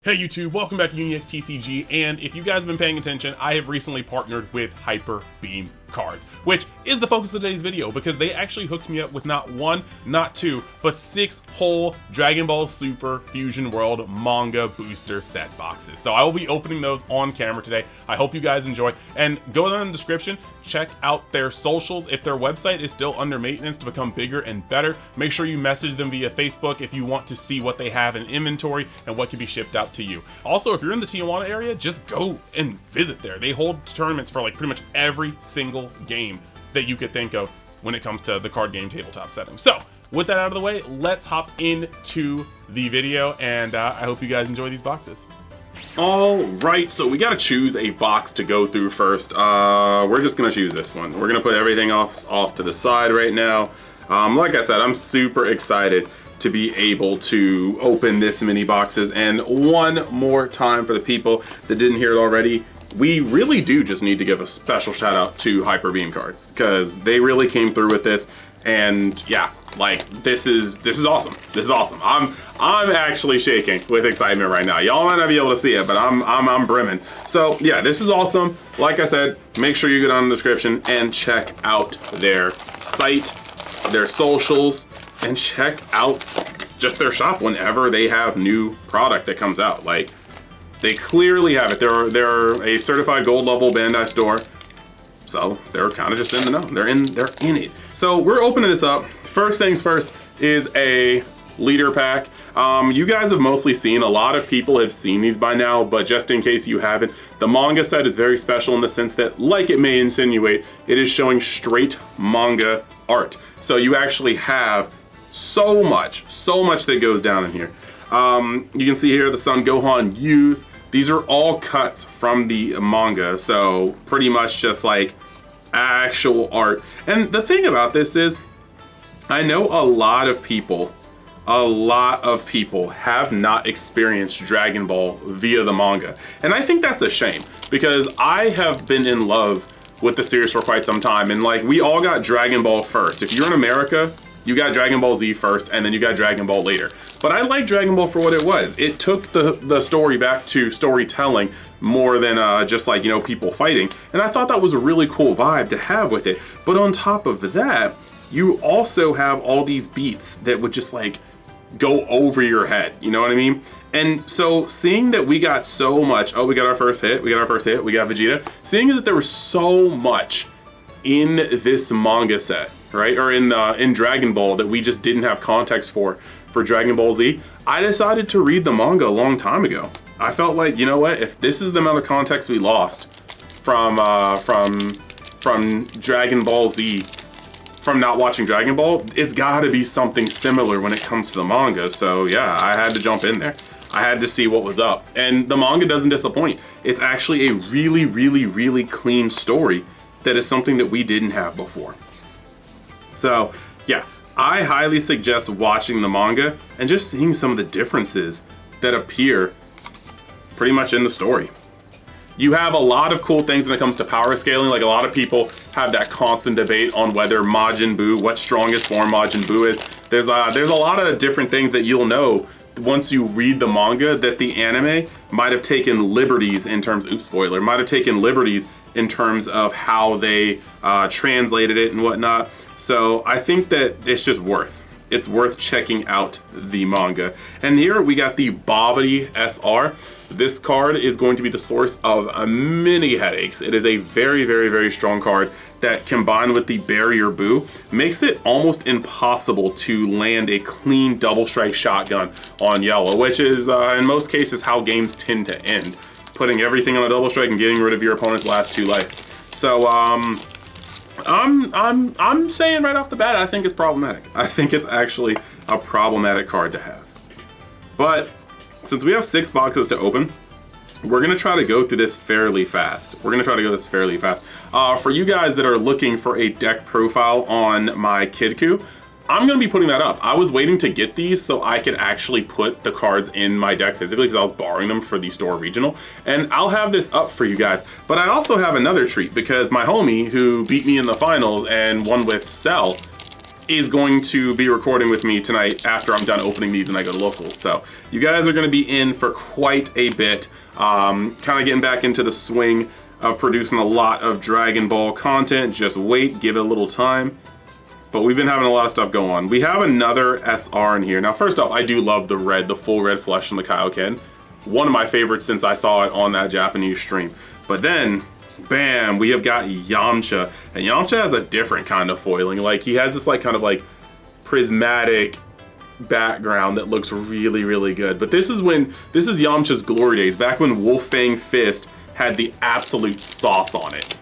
Hey YouTube, welcome back to UniXTCG, and if you guys have been paying attention, I have recently partnered with Hyper Beam Cards, which is the focus of today's video because they actually hooked me up with not one, not two, but 6 whole Dragon Ball Super Fusion World manga booster set boxes. So I will be opening those on camera today. I hope you guys enjoy, and go down in the description, check out their socials. If their website is still under maintenance to become bigger and better, make sure you message them via Facebook if you want to see what they have in inventory and what can be shipped out to you. Also, if you're in the Tijuana area, just go and visit there. They hold tournaments for like pretty much every single game that you could think of when it comes to the card game tabletop setting. So with that out of the way, let's hop into the video, and I hope you guys enjoy these boxes. All right, so we got to choose a box to go through first. We're just gonna choose this one. We're gonna put everything off to the side right now. Like I said, I'm super excited to be able to open this many boxes. And one more time for the people that didn't hear it already, we really do just need to give a special shout out to Hyper Beam Cards, because they really came through with this. And yeah, like this is awesome. This is awesome. I'm actually shaking with excitement right now. Y'all might not be able to see it, but I'm brimming. So yeah, this is awesome. Like I said, make sure you go down in the description and check out their site, their socials, and check out just their shop whenever they have new product that comes out. Like, they clearly have it. They're a certified gold level Bandai store, so they're kind of just in the know. They're in it. So we're opening this up. First things first is a leader pack. You guys have mostly seen, a lot of people have seen these by now, but just in case you haven't, the manga set is very special in the sense that, like it may insinuate, it is showing straight manga art. So you actually have so much that goes down in here. You can see here the Son Gohan Youth. These are all cuts from the manga, so pretty much just like actual art. And the thing about this is, I know a lot of people have not experienced Dragon Ball via the manga. And I think that's a shame, because I have been in love with the series for quite some time. And like, we all got Dragon Ball first. If you're in America, you got Dragon Ball Z first, and then you got Dragon Ball later. But I like Dragon Ball for what it was. It took the story back to storytelling more than just like, you know, people fighting. And I thought that was a really cool vibe to have with it. But on top of that, you also have all these beats that would just like go over your head, you know what I mean? And so seeing that we got so much, oh, we got our first hit, we got Vegeta, seeing that there was so much in this manga set, right, or in Dragon Ball that we just didn't have context for Dragon Ball Z, I decided to read the manga a long time ago. I felt like, you know what, if this is the amount of context we lost from Dragon Ball Z, from not watching Dragon Ball, it's gotta be something similar when it comes to the manga. So yeah, I had to jump in there. I had to see what was up. And the manga doesn't disappoint. It's actually a really, really, really clean story that is something that we didn't have before. So yeah, I highly suggest watching the manga and just seeing some of the differences that appear pretty much in the story. You have a lot of cool things when it comes to power scaling. Like, a lot of people have that constant debate on whether Majin Buu, what strongest form Majin Buu is. There's a lot of different things that you'll know once you read the manga, that the anime might have taken liberties in terms, oops, spoiler, might have taken liberties in terms of how they translated it and whatnot. So I think that it's worth checking out the manga. And here we got the Bobbity SR. This card is going to be the source of many headaches. It is a very, very, very strong card that, combined with the Barrier Boo, makes it almost impossible to land a clean double strike shotgun on yellow, which is in most cases how games tend to end, putting everything on a double strike and getting rid of your opponent's last 2 life. So I'm saying right off the bat, I think it's problematic. I think it's actually a problematic card to have. But since we have 6 boxes to open, we're gonna try to go through this fairly fast. For you guys that are looking for a deck profile on my Kidku, I'm gonna be putting that up. I was waiting to get these so I could actually put the cards in my deck physically, because I was borrowing them for the store regional, and I'll have this up for you guys. But I also have another treat, because my homie who beat me in the finals and won with Cell, is going to be recording with me tonight after I'm done opening these and I go to locals. So you guys are going to be in for quite a bit. Kind of getting back into the swing of producing a lot of Dragon Ball content. Just wait, give it a little time. But we've been having a lot of stuff go on. We have another SR in here. Now, first off, I do love the red, the full red flesh on the Kaioken. One of my favorites since I saw it on that Japanese stream. But then, bam, we have got Yamcha. And Yamcha has a different kind of foiling. Like, he has this like kind of like prismatic background that looks really, really good. But this is Yamcha's glory days, back when Wolf Fang Fist had the absolute sauce on it.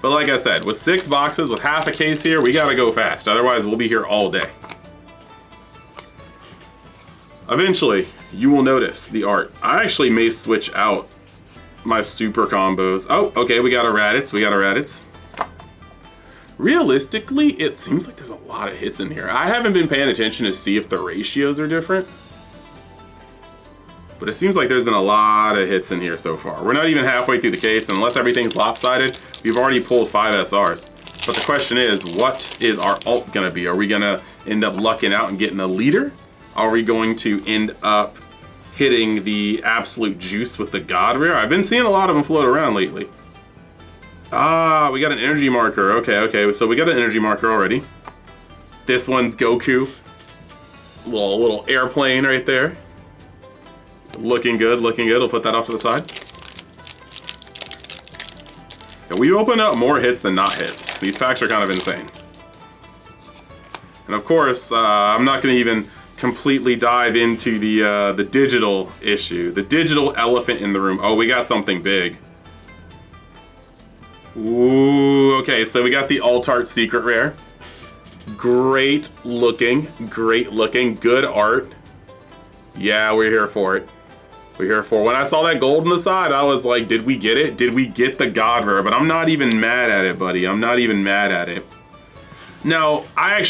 But like I said, with 6 boxes, with half a case here, we gotta go fast. Otherwise, we'll be here all day. Eventually, you will notice the art. I actually may switch out my super combos. Oh, okay, we got a Raditz, Realistically, it seems like there's a lot of hits in here. I haven't been paying attention to see if the ratios are different. But it seems like there's been a lot of hits in here so far. We're not even halfway through the case, and unless everything's lopsided, we've already pulled 5 SRs. But the question is, what is our ult gonna be? Are we gonna end up lucking out and getting a leader? Are we going to end up hitting the absolute juice with the God Rare? I've been seeing a lot of them float around lately. Ah, we got an energy marker. Okay, so we got an energy marker already. This one's Goku. Little airplane right there. Looking good. We'll put that off to the side. And we open up more hits than not hits. These packs are kind of insane. And of course, I'm not going to even completely dive into the digital issue. The digital elephant in the room. Oh, we got something big. Ooh, okay, so we got the Altart Secret Rare. Great looking, good art. Yeah, we're here for it. When I saw that gold on the side, I was like, did we get it? Did we get the God Rare? But I'm not even mad at it, buddy. I'm not even mad at it. Now, I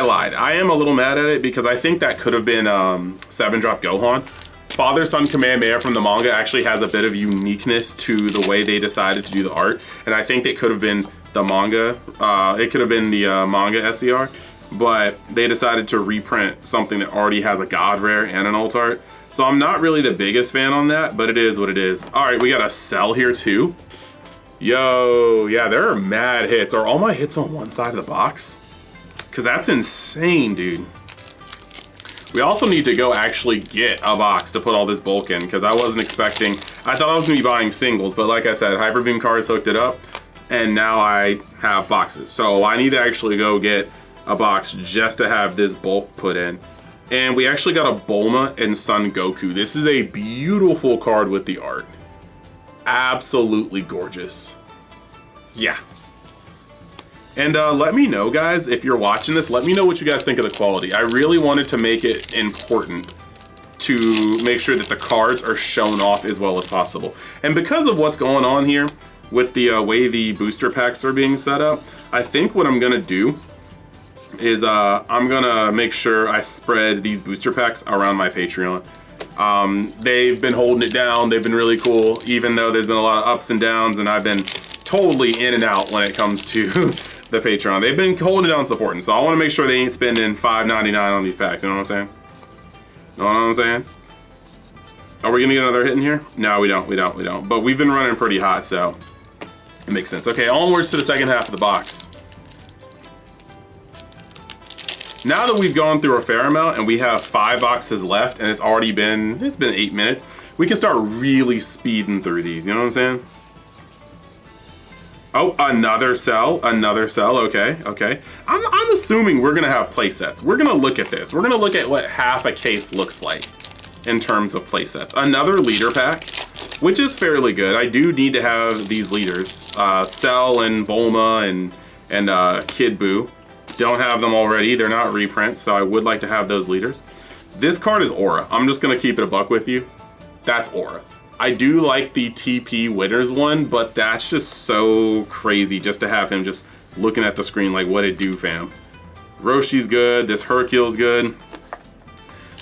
lied. I am a little mad at it because I think that could have been 7-drop Gohan. Father-Son Kamehameha from the manga actually has a bit of uniqueness to the way they decided to do the art. And I think it could have been the manga. It could have been the manga SCR. But they decided to reprint something that already has a God Rare and an alt art. So I'm not really the biggest fan on that, but it is what it is. All right, we got a Cell here too. Yo, yeah, there are mad hits. Are all my hits on one side of the box? Because that's insane, dude. We also need to go actually get a box to put all this bulk in, because I wasn't expecting, I thought I was gonna be buying singles, but like I said, Hyper Beam Cards hooked it up, and now I have boxes. So I need to actually go get a box just to have this bulk put in. And we actually got a Bulma and Son Goku. This is a beautiful card with the art. Absolutely gorgeous. Yeah. And let me know, guys, if you're watching this, let me know what you guys think of the quality. I really wanted to make it important to make sure that the cards are shown off as well as possible. And because of what's going on here with the way the booster packs are being set up, I think what I'm gonna do is I'm gonna make sure I spread these booster packs around my Patreon. They've been holding it down. They've been really cool, even though there's been a lot of ups and downs, and I've been totally in and out when it comes to the Patreon. They've been holding it down supporting, so I want to make sure they ain't spending $5.99 on these packs. You know what I'm saying? Know what I'm saying? Are we gonna get another hit in here? No, we don't. But we've been running pretty hot, so it makes sense. Okay, onwards to the second half of the box. Now that we've gone through a fair amount and we have 5 boxes left and it's been 8 minutes, we can start really speeding through these, you know what I'm saying? Oh, another cell, okay. I'm assuming we're gonna have play sets. We're gonna look at this. We're gonna look at what half a case looks like in terms of play sets. Another leader pack, which is fairly good. I do need to have these leaders, Cell and Bulma and Kid Buu. Don't have them already. They're not reprints, so I would like to have those leaders. This card is Aura. I'm just gonna keep it a buck with you. That's Aura. I do like the TP Winners one, but that's just so crazy just to have him just looking at the screen like, what it do, fam? Roshi's good. This Hercule's good.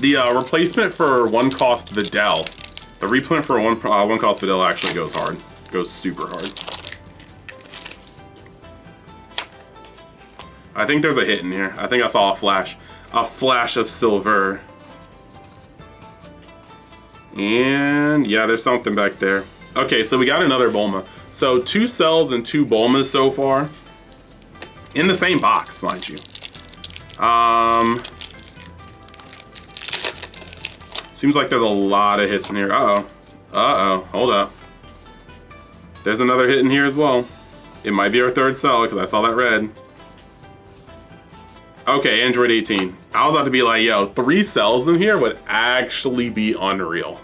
The replacement for 1 cost Videl. The reprint for 1 cost Videl actually goes hard. Goes super hard. I think there's a hit in here. I think I saw a flash of silver. And yeah, there's something back there. Okay, so we got another Bulma. So 2 cells and 2 Bulmas so far. In the same box, mind you. Seems like there's a lot of hits in here. Uh-oh. Uh-oh. Hold up. There's another hit in here as well. It might be our 3rd cell because I saw that red. Okay, Android 18. I was about to be like, yo, 3 cells in here would actually be unreal.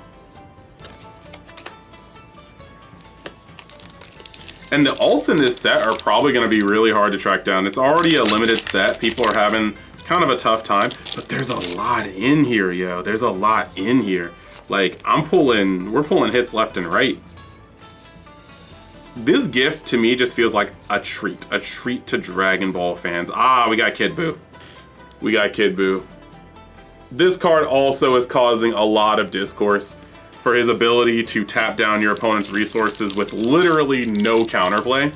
And the alts in this set are probably going to be really hard to track down. It's already a limited set. People are having kind of a tough time. But there's a lot in here, yo. There's a lot in here. Like, we're pulling hits left and right. This gift, to me, just feels like a treat. A treat to Dragon Ball fans. Ah, we got Kid Buu. We got Kid Buu. This card also is causing a lot of discourse for his ability to tap down your opponent's resources with literally no counterplay.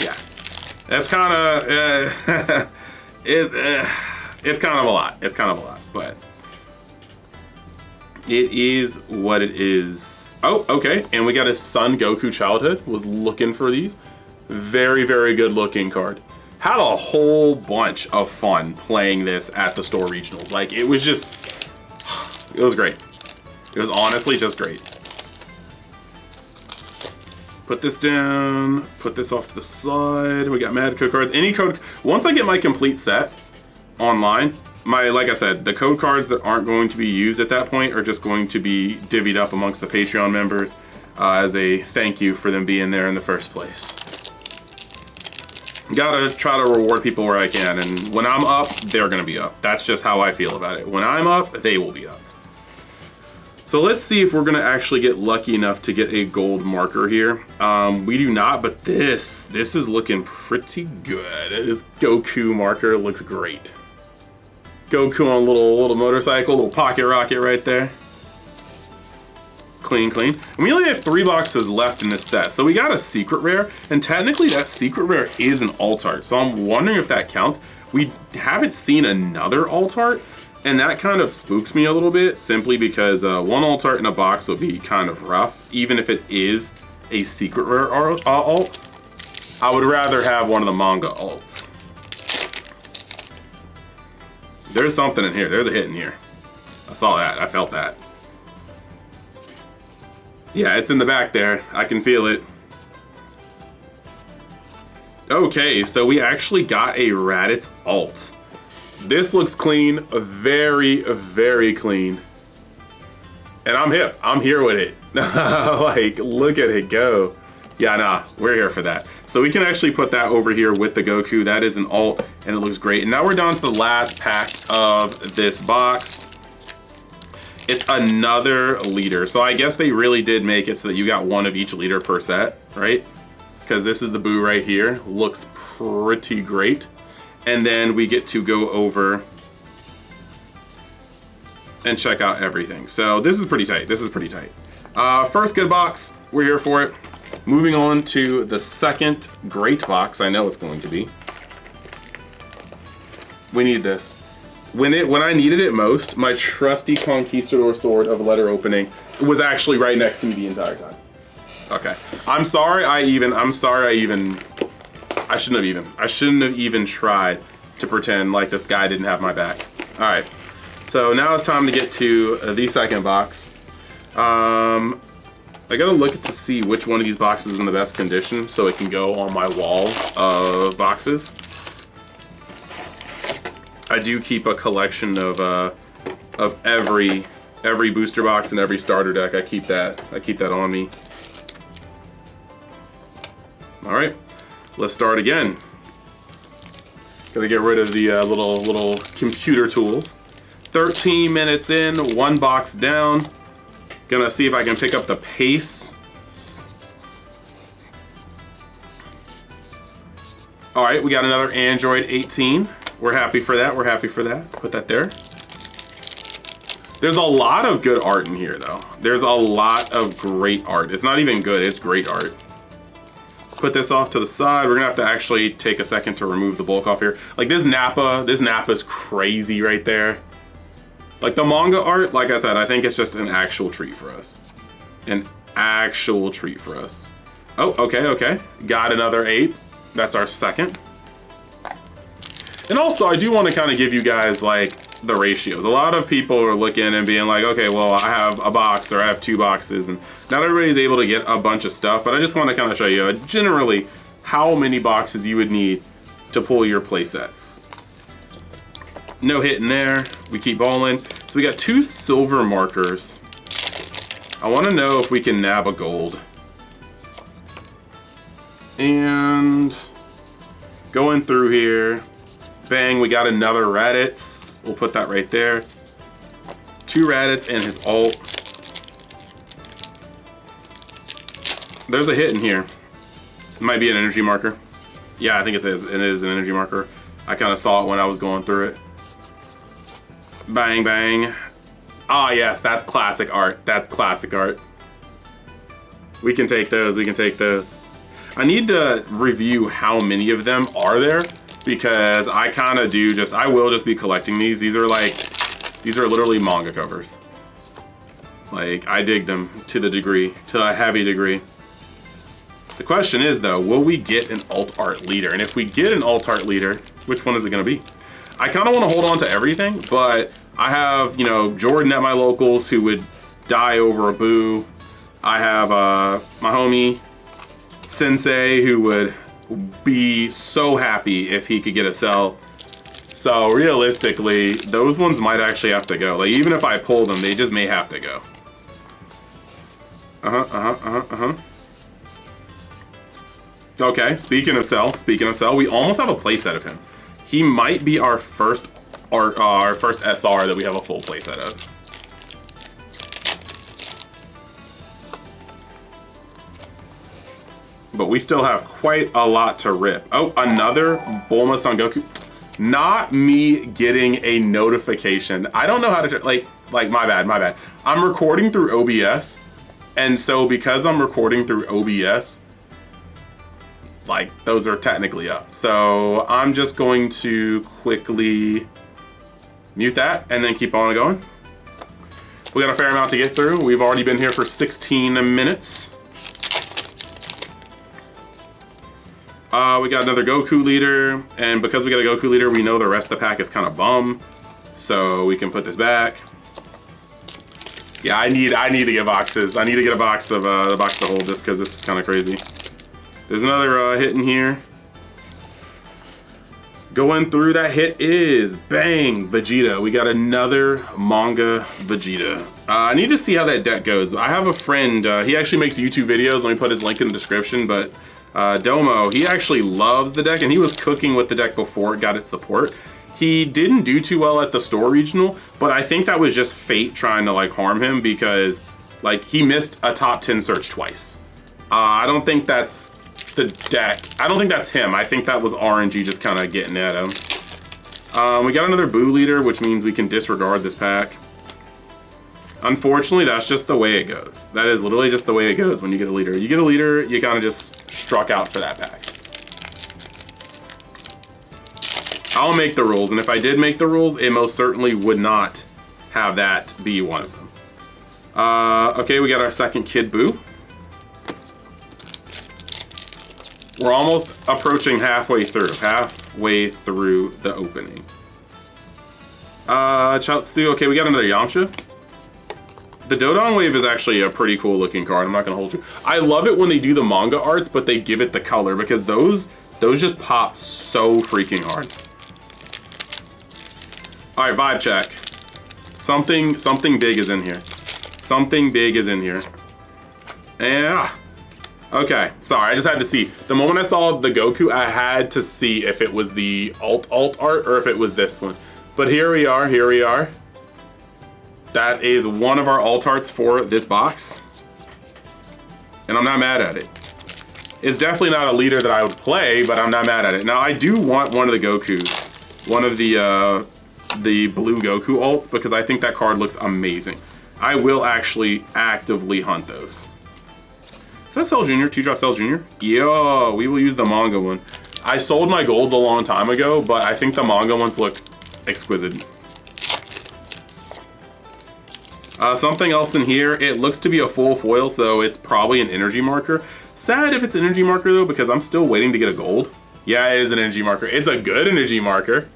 Yeah, that's kind of it's kind of a lot. It's kind of a lot, but it is what it is. Oh, okay, and we got his son Goku Childhood. Was looking for these. Very, very good looking card. Had a whole bunch of fun playing this at the store regionals. Like, it was just, it was great. It was honestly just great. Put this down, put this off to the side. We got mad code cards. Any code, once I get my complete set online, like I said, the code cards that aren't going to be used at that point are just going to be divvied up amongst the Patreon members as a thank you for them being there in the first place. Gotta try to reward people where I can, and when I'm up, they're gonna be up. That's just how I feel about it. When I'm up, they will be up. So let's see if we're gonna actually get lucky enough to get a gold marker here. We do not, but this is looking pretty good. This Goku marker looks great. Goku on a little motorcycle, little pocket rocket right there. Clean, clean. And we only have 3 boxes left in this set. So we got a secret rare, and technically that secret rare is an alt art. So I'm wondering if that counts. We haven't seen another alt art, and that kind of spooks me a little bit, simply because 1 alt art in a box would be kind of rough, even if it is a secret rare alt. I would rather have one of the manga alts. There's something in here. There's a hit in here. I saw that. I felt that. Yeah, it's in the back there. I can feel it. Okay, so we actually got a Raditz alt. This looks clean, very, very clean. And I'm hip. I'm here with it. Like, look at it go. Yeah, nah, we're here for that. So we can actually put that over here with the Goku. That is an alt, and it looks great. And now we're down to the last pack of this box. It's another leader. So I guess they really did make it so that you got 1 of each leader per set, right? Because this is the Buu right here. Looks pretty great. And then we get to go over and check out everything. So this is pretty tight. This is pretty tight. First good box. We're here for it. Moving on to the second great box. I know it's going to be. We need this. When I needed it most, my trusty Conquistador sword of letter opening was actually right next to me the entire time. Okay. I shouldn't have even tried to pretend like this guy didn't have my back. All right. So now it's time to get to the second box. I gotta look to see which one of these boxes is in the best condition so it can go on my wall of boxes. I do keep a collection of every booster box and every starter deck. I keep that on me. All right, let's start again. Gotta get rid of the little computer tools. 13 minutes in, 1 box down. Gonna see if I can pick up the pace. All right, we got another Android 18. We're happy for that. We're happy for that. Put that there. There's a lot of good art in here, though. There's a lot of great art. It's not even good. It's great art. Put put this off to the side. We're gonna have to actually take a second to remove the bulk off here. Like this Nappa is crazy right there. Like the manga art, like I said, I think it's just an actual treat for us. An actual treat for us. Oh, okay. Got another ape. That's our second. And also, I do want to kind of give you guys like the ratios. A lot of people are looking and being like, okay, well, I have a box or I have 2 boxes, and not everybody's able to get a bunch of stuff, but I just want to kind of show you generally how many boxes you would need to pull your play sets. No hit in there. We keep balling. So we got 2 silver markers. I want to know if we can nab a gold. And going through here, bang, we got another Raditz. We'll put that right there. 2 Raditz and his alt. There's a hit in here. It might be an energy marker. Yeah, I think it is. It is an energy marker. I kind of saw it when I was going through it. Bang, bang. Ah, yes, that's classic art. That's classic art. We can take those. We can take those. I need to review how many of them are there, because I kind of do just, I will just be collecting these. These are literally manga covers. Like, I dig them to a heavy degree. The question is though, will we get an alt art leader? And if we get an alt art leader, which one is it gonna be? I kind of want to hold on to everything, but I have, you know, Jordan at my locals who would die over a boo. I have my homie Sensei who would be so happy if he could get a cell. So realistically, those ones might actually have to go. Like, even if I pull them, they just may have to go. Okay, speaking of cell, we almost have a playset of him. He might be our first SR that we have a full playset of. But we still have quite a lot to rip. Oh, another Bulma Son Goku. Not me getting a notification. I don't know how to, like my bad. I'm recording through OBS. And so because I'm recording through OBS, like those are technically up. So I'm just going to quickly mute that and then keep on going. We got a fair amount to get through. We've already been here for 16 minutes. We got another Goku leader, and because we got a Goku leader, we know the rest of the pack is kind of bum, so we can put this back. Yeah, I need to get boxes. I need to get a box of the box to hold this, because this is kind of crazy. There's another hit in here. Going through, that hit is bang, Vegeta. We got another manga Vegeta. I need to see how that deck goes. I have a friend, he actually makes YouTube videos. Let me put his link in the description, but Domo, he actually loves the deck, and he was cooking with the deck before it got its support. He didn't do too well at the store regional, but I think that was just fate trying to like harm him, because like he missed a top 10 search twice. I don't think that's the deck. I don't think that's him. I think that was RNG just kind of getting at him. We got another Boo leader, which means we can disregard this pack. Unfortunately, that's just the way it goes. That is literally just the way it goes when you get a leader. You get a leader, you kind of just struck out for that pack. I'll make the rules, and if I did make the rules, it most certainly would not have that be one of them. Okay, we got our second Kid Boo. We're almost approaching halfway through the opening. Chaozu, okay, we got another Yamcha. The Dodon Wave is actually a pretty cool looking card, I'm not gonna hold you. I love it when they do the manga arts, but they give it the color, because those just pop so freaking hard. All right, vibe check. Something big is in here. Something big is in here. Yeah. Okay, sorry, I just had to see. The moment I saw the Goku, I had to see if it was the alt art or if it was this one. But here we are. That is one of our alt arts for this box. And I'm not mad at it. It's definitely not a leader that I would play, but I'm not mad at it. Now, I do want one of the Gokus. One of the blue Goku alts, because I think that card looks amazing. I will actually actively hunt those. Is that Cell Jr.? 2-drop Cell Jr.? Yo, we will use the manga one. I sold my golds a long time ago, but I think the manga ones look exquisite. Something else in here, it looks to be a full foil, so it's probably an energy marker. Sad if it's an energy marker though, because I'm still waiting to get a gold. Yeah, it is an energy marker. It's a good energy marker,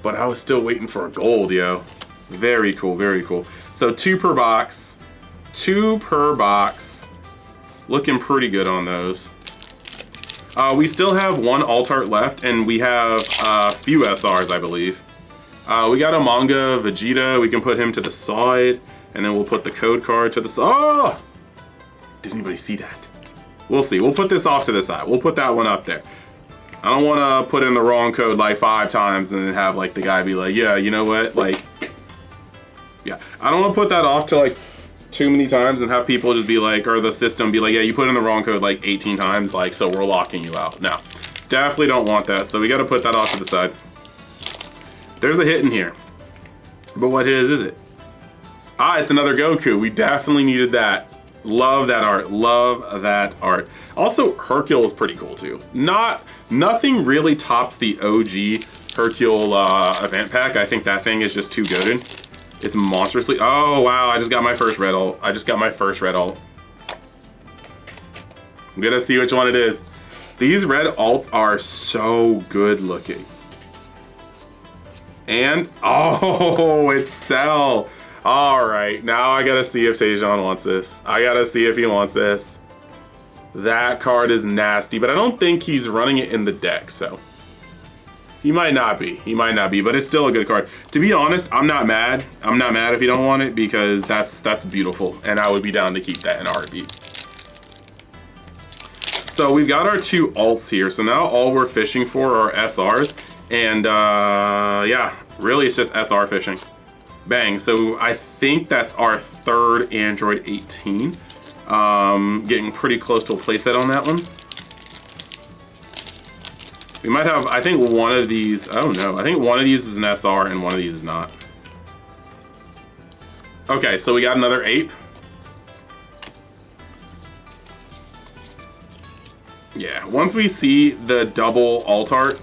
but I was still waiting for a gold, yo. Very cool, very cool. So 2 per box, 2 per box. Looking pretty good on those. We still have 1 alt art left, and we have a few SRs, I believe. We got a Manga Vegeta. We can put him to the side, and then we'll put the code card to the side. Oh! Did anybody see that? We'll see. We'll put this off to the side. We'll put that one up there. I don't want to put in the wrong code like 5 times and then have like the guy be like, yeah, you know what? Like, yeah. I don't want to put that off to like too many times and have people just be like, or the system be like, yeah, you put in the wrong code like 18 times, like, so we're locking you out. No, definitely don't want that. So we got to put that off to the side. There's a hit in here, but what is it? Ah, it's another Goku. We definitely needed that. Love that art. Love that art. Also, Hercule is pretty cool too. Nothing really tops the OG Hercule event pack. I think that thing is just too good. It's monstrously. Oh wow! I just got my first red ult. I just got my first red ult. I'm gonna see which one it is. These red alts are so good looking. And oh, it's Cell. All right, now I gotta see if Taejon wants this. I gotta see if he wants this. That card is nasty, but I don't think he's running it in the deck, so. He might not be, but it's still a good card. To be honest, I'm not mad. I'm not mad if you don't want it because that's beautiful, and I would be down to keep that in a heartbeat. So we've got our 2 alts here, so now all we're fishing for are SRs, and yeah, really it's just SR fishing. Bang, so I think that's our 3rd Android 18. Getting pretty close to a playset on that one. We might have, I think one of these, oh no, I think one of these is an SR and one of these is not. Okay, so we got another ape. Yeah, once we see the double alt art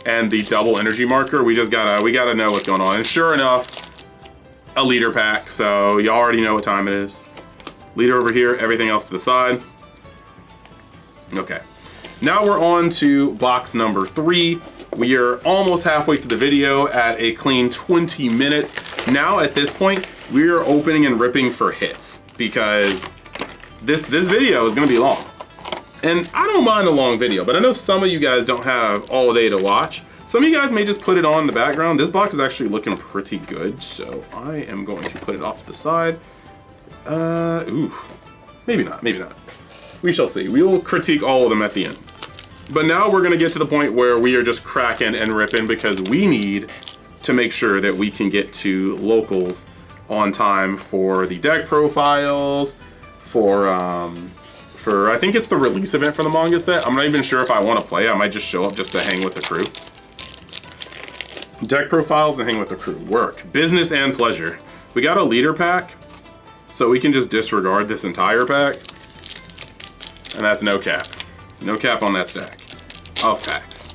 and the double energy marker, we gotta know what's going on. And sure enough, a leader pack, so you already know what time it is. Leader over here, everything else to the side. Okay. Now we're on to box number 3. We are almost halfway through the video at a clean 20 minutes. Now at this point, we are opening and ripping for hits because this video is gonna be long. And I don't mind a long video, but I know some of you guys don't have all day to watch. Some of you guys may just put it on in the background. This box is actually looking pretty good, so I am going to put it off to the side. Ooh, maybe not, maybe not. We shall see. We will critique all of them at the end. But now we're gonna get to the point where we are just cracking and ripping because we need to make sure that we can get to locals on time for the deck profiles, for I think it's the release event for the manga set. I'm not even sure if I want to play. I might just show up just to hang with the crew. Deck profiles and hang with the crew. Work. Business and pleasure. We got a leader pack, so we can just disregard this entire pack. And that's no cap. No cap on that stack of packs.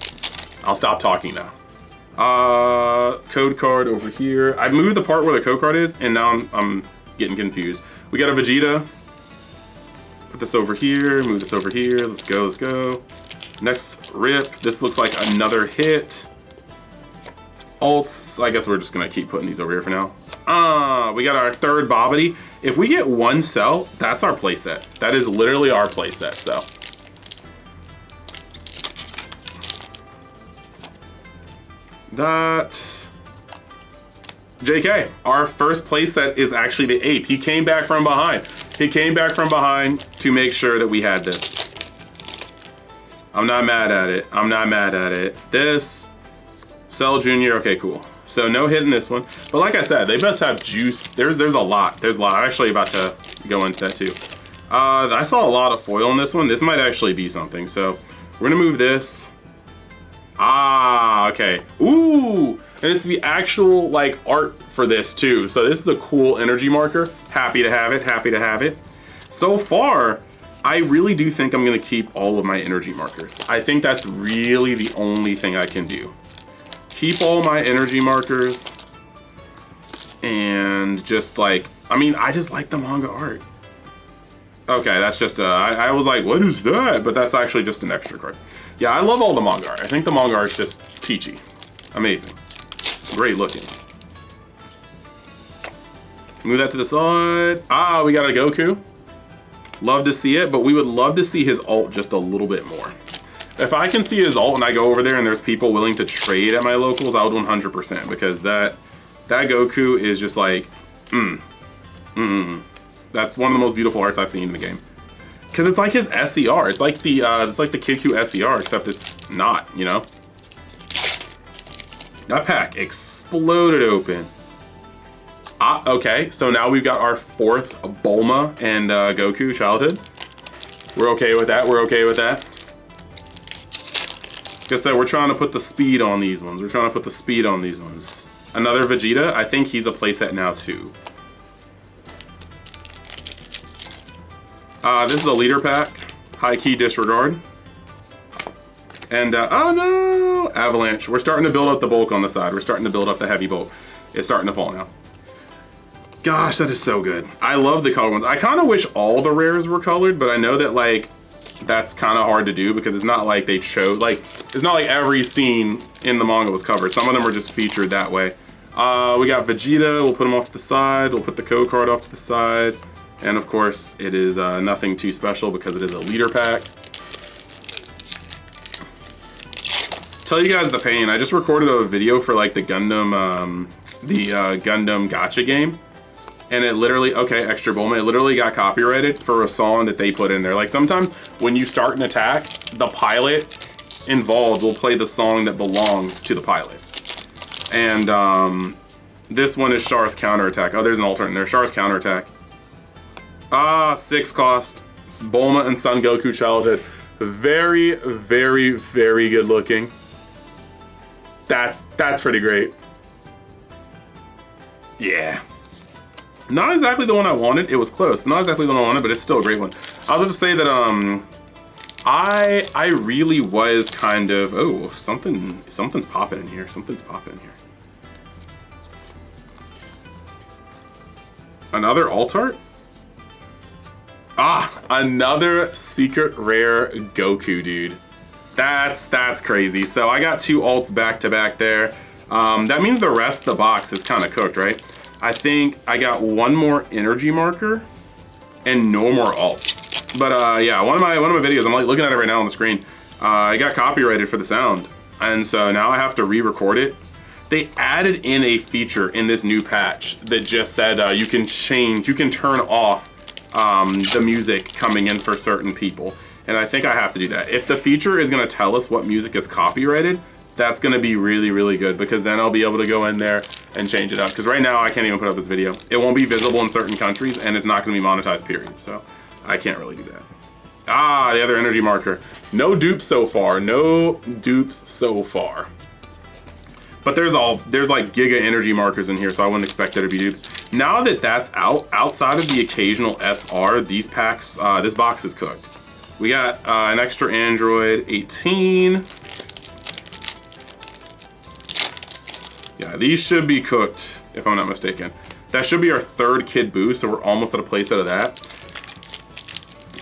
I'll stop talking now. Code card over here. I moved the part where the code card is, and now I'm getting confused. We got a Vegeta. Put this over here, move this over here. Let's go, let's go. Next rip. This looks like another hit. Alts. I guess we're just gonna keep putting these over here for now. We got our 3rd Bobbity. If we get 1 cell, that's our playset. That is literally our playset, so. That. JK, our first playset is actually the ape. He came back from behind. He came back from behind to make sure that we had this. I'm not mad at it. I'm not mad at it. This, Cell Jr., okay, cool. So no hit in this one. But like I said, they must have juice. There's a lot. There's a lot. I'm actually about to go into that too. I saw a lot of foil in this one. This might actually be something. So we're gonna move this. Ah, okay. Ooh, and it's the actual like art for this too. So this is a cool energy marker. Happy to have it, happy to have it. So far, I really do think I'm gonna keep all of my energy markers. I think that's really the only thing I can do. Keep all my energy markers and just like, I mean, I just like the manga art. Okay, that's just I was like, what is that? But that's actually just an extra card. Yeah, I love all the manga art. I think the manga art is just peachy. Amazing. Great looking. Move that to the side. Ah, we got a Goku. Love to see it, but we would love to see his ult just a little bit more. If I can see his ult and I go over there and there's people willing to trade at my locals, I would 100%, because that Goku is just like, That's one of the most beautiful arts I've seen in the game. Because it's like his SCR. It's like the Kid Q SCR, except it's not, you know? That pack exploded open. Okay, so now we've got our 4th Bulma and Goku childhood. We're okay with that, we're okay with that. Like I said, we're trying to put the speed on these ones. We're trying to put the speed on these ones. Another Vegeta, I think he's a playset now too. This is a leader pack, high key disregard. And, oh no, avalanche. We're starting to build up the bulk on the side. We're starting to build up the heavy bulk. It's starting to fall now. Gosh, that is so good. I love the colored ones. I kind of wish all the rares were colored, but I know that like, that's kind of hard to do because it's not like they chose, like, it's not like every scene in the manga was covered. Some of them were just featured that way. We got Vegeta, we'll put him off to the side. We'll put the code card off to the side. And of course, it is nothing too special because it is a leader pack. Tell you guys the pain. I just recorded a video for like the Gundam Gacha game. And it literally, okay, extra Bulma, it literally got copyrighted for a song that they put in there. Like sometimes when you start an attack, the pilot involved will play the song that belongs to the pilot. And this one is Char's counterattack. Oh, there's an alternate there, Char's counterattack. 6 cost. It's Bulma and Son Goku childhood. Very, very, very good looking. That's pretty great. Yeah. Not exactly the one I wanted. It was close, but not exactly the one I wanted, but it's still a great one. I was going to say that I really was kind of, oh, something's popping in here. Something's popping in here. Another alt art? Another secret rare Goku, dude. That's crazy. So I got 2 alts back to back there. That means the rest of the box is kind of cooked, right? I think I got 1 more energy marker and no more alts. But yeah, one of my videos, I'm like looking at it right now on the screen. I got copyrighted for the sound, and so now I have to re-record it. They added in a feature in this new patch that just said you can turn off the music coming in for certain people. And I think I have to do that. If the feature is gonna tell us what music is copyrighted, that's gonna be really, really good, because then I'll be able to go in there and change it up. Because right now I can't even put up this video. It won't be visible in certain countries and it's not gonna be monetized, period. So I can't really do that. The other energy marker. No dupes so far, no dupes so far. But there's like giga energy markers in here, so I wouldn't expect there to be dupes. Now that that's out, outside of the occasional SR, these packs, this box is cooked. We got an extra Android 18. Yeah, these should be cooked, if I'm not mistaken. That should be our 3rd Kid Buu, so we're almost at a playset of that.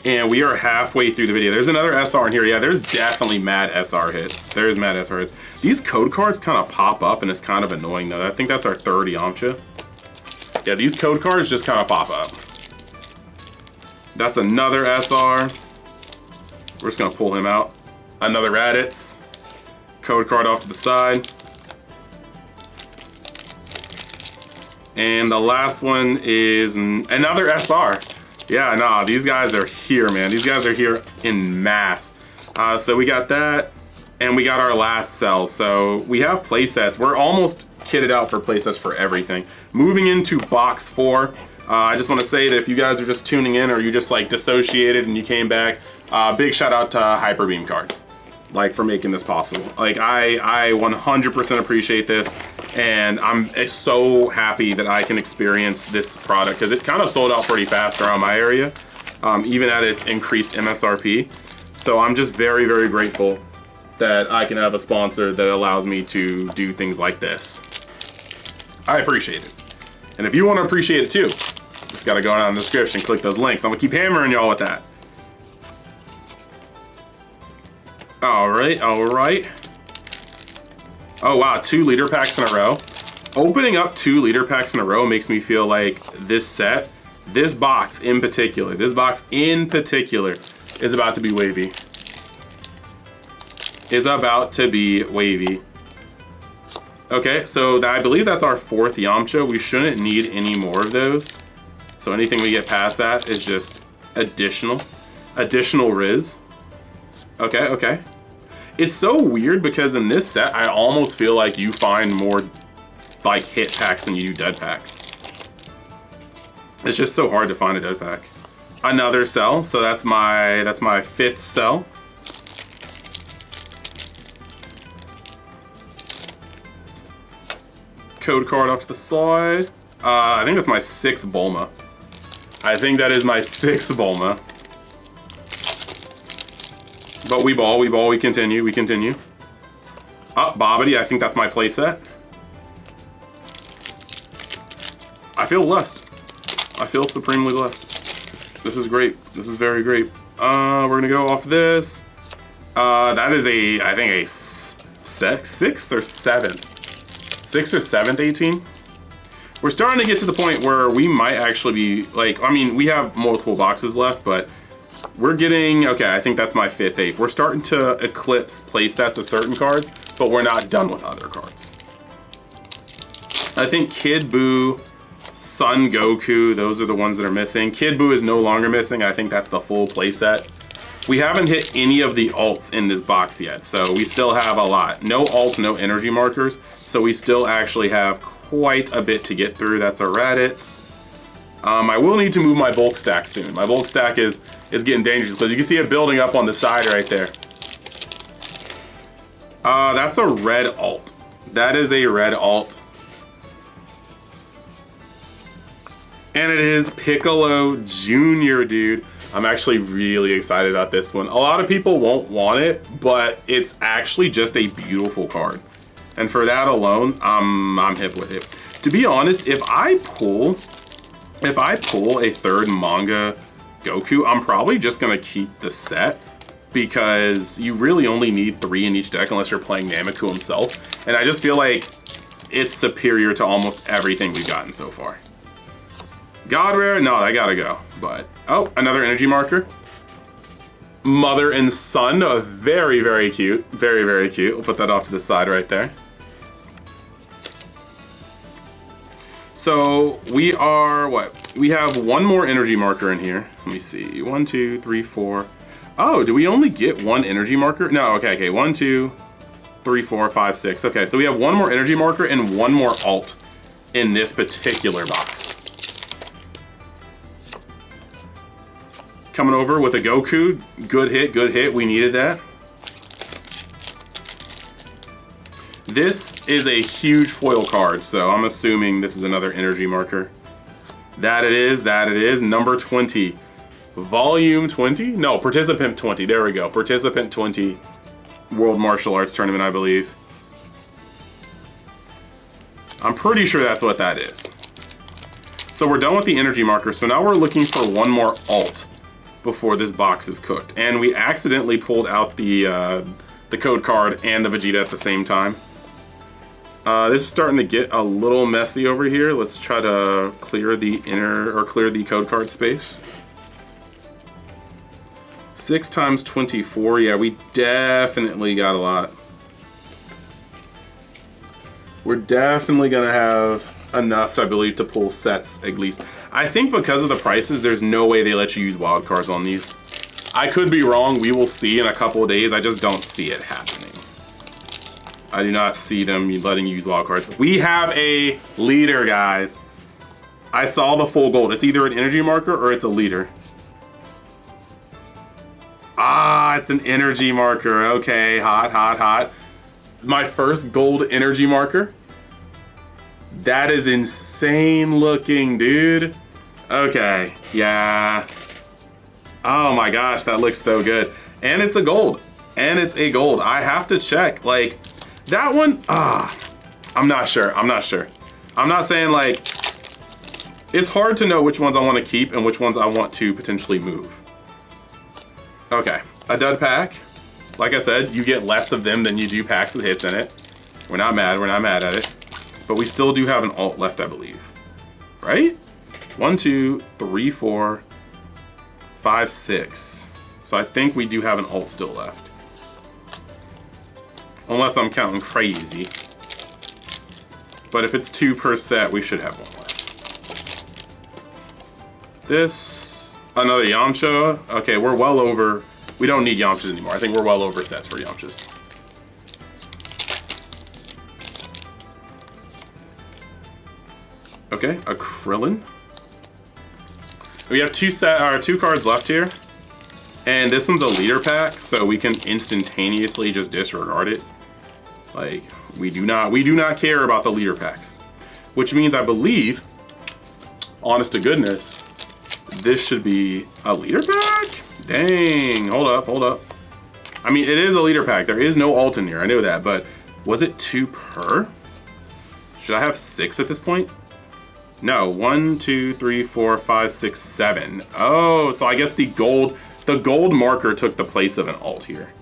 And we are halfway through the video. There's another SR in here. Yeah, there's definitely mad SR hits. There's mad SR hits. These code cards kind of pop up, and it's kind of annoying, though. I think that's our 3rd Yamcha. Yeah, these code cards just kind of pop up. That's another SR. We're just going to pull him out. Another Raditz. Code card off to the side. And the last one is another SR. Yeah, nah, these guys are here, man. These guys are here in mass. So we got that, and we got our last cell. So we have playsets. We're almost kitted out for playsets for everything. Moving into box 4, I just want to say that if you guys are just tuning in or you just like dissociated and you came back, big shout out to Hyper Beam Cards, like, for making this possible. Like, I 100% appreciate this, and I'm so happy that I can experience this product, because it kind of sold out pretty fast around my area. even at its increased MSRP. So I'm just very, very grateful that I can have a sponsor that allows me to do things like this. I appreciate it. And if you want to appreciate it too, just gotta go down in the description, click those links. I'm gonna keep hammering y'all with that. All right, all right. Oh wow, 2 leader packs in a row. Opening up 2 leader packs in a row makes me feel like this set, this box in particular is about to be wavy. Okay, so I believe that's our 4th Yamcha. We shouldn't need any more of those. So anything we get past that is just additional Riz. Okay, okay. It's so weird because in this set, I almost feel like you find more like hit packs than you do dead packs. It's just so hard to find a dead pack. Another cell, so that's my 5th cell. Code card off to the side. I think that's my 6th Bulma. I think that is my 6th Bulma. But we continue. Up, Bobbity, I think that's my playset. I feel blessed. I feel supremely blessed. This is great. This is very great. We're gonna go off this. That is I think a 6th or 7th 18. We're starting to get to the point where we might actually be like, I mean, we have multiple boxes left, but we're getting, okay, I think that's my 5th 8. We're starting to eclipse playsets of certain cards, but we're not done with other cards. I think Kid Buu, Son Goku, those are the ones that are missing. Kid Buu is no longer missing. I think that's the full playset. We haven't hit any of the alts in this box yet, so we still have a lot. No alts, no energy markers, so we still actually have quite a bit to get through. That's our Raditz. I will need to move my bulk stack soon. My bulk stack is getting dangerous because you can see it building up on the side right there. That's a red alt. That is a red alt. And it is Piccolo Jr., dude. I'm actually really excited about this one. A lot of people won't want it, but it's actually just a beautiful card. And for that alone, I'm hip with it. To be honest, if I pull a 3rd manga Goku, I'm probably just gonna keep the set because you really only need 3 in each deck unless you're playing Nameku himself. And I just feel like it's superior to almost everything we've gotten so far. God Rare, no, that gotta go. But, oh, another energy marker. Mother and son, very, very cute. Very, very cute. We'll put that off to the side right there. So we are, what? We have 1 more energy marker in here. Let me see, 1, 2, 3, 4. Oh, do we only get 1 energy marker? No, okay, 1, 2, 3, 4, 5, 6. Okay, so we have 1 more energy marker and 1 more alt in this particular box. Coming over with a Goku, good hit, we needed that. This is a huge foil card, so I'm assuming this is another energy marker. That it is, number 20. Volume 20? No, Participant 20, there we go. Participant 20, World Martial Arts Tournament, I believe. I'm pretty sure that's what that is. So we're done with the energy marker, so now we're looking for 1 more alt before this box is cooked. And we accidentally pulled out the code card and the Vegeta at the same time. This is starting to get a little messy over here. Let's try to clear the clear the code card space. 6 times 24, yeah, we definitely got a lot. We're definitely gonna have enough, I believe, to pull sets at least. I think because of the prices, there's no way they let you use wild cards on these. I could be wrong, we will see in a couple of days. I just don't see it happening. I do not see them letting you use wild cards. We have a leader, guys. I saw the full gold. It's either an energy marker or it's a leader. Ah, it's an energy marker. Okay, hot, hot, hot. My first gold energy marker. That is insane looking, dude. Okay, yeah. Oh my gosh, that looks so good. And it's a gold. And it's a gold. I have to check. Like, that one, I'm not sure. I'm not sure. I'm not saying, like, it's hard to know which ones I want to keep and which ones I want to potentially move. Okay, a dud pack. Like I said, you get less of them than you do packs with hits in it. We're not mad at it. But we still do have an alt left, I believe. Right? 1, 2, 3, 4, 5, 6. So I think we do have an alt still left. Unless I'm counting crazy. But if it's 2 per set, we should have one left. This, another Yamcha. Okay, we're well over, we don't need Yamchas anymore. I think we're well over sets for Yamchas. Okay, a Krillin. We have 2 cards left here. And this one's a leader pack, so we can instantaneously just disregard it. Like, we do not care about the leader packs. Which means I believe, honest to goodness, this should be a leader pack? Dang, hold up. I mean, it is a leader pack. There is no alt in here, I know that, but was it 2 per? Should I have 6 at this point? No, 1, 2, 3, 4, 5, 6, 7. Oh, so I guess the gold marker took the place of an alt here.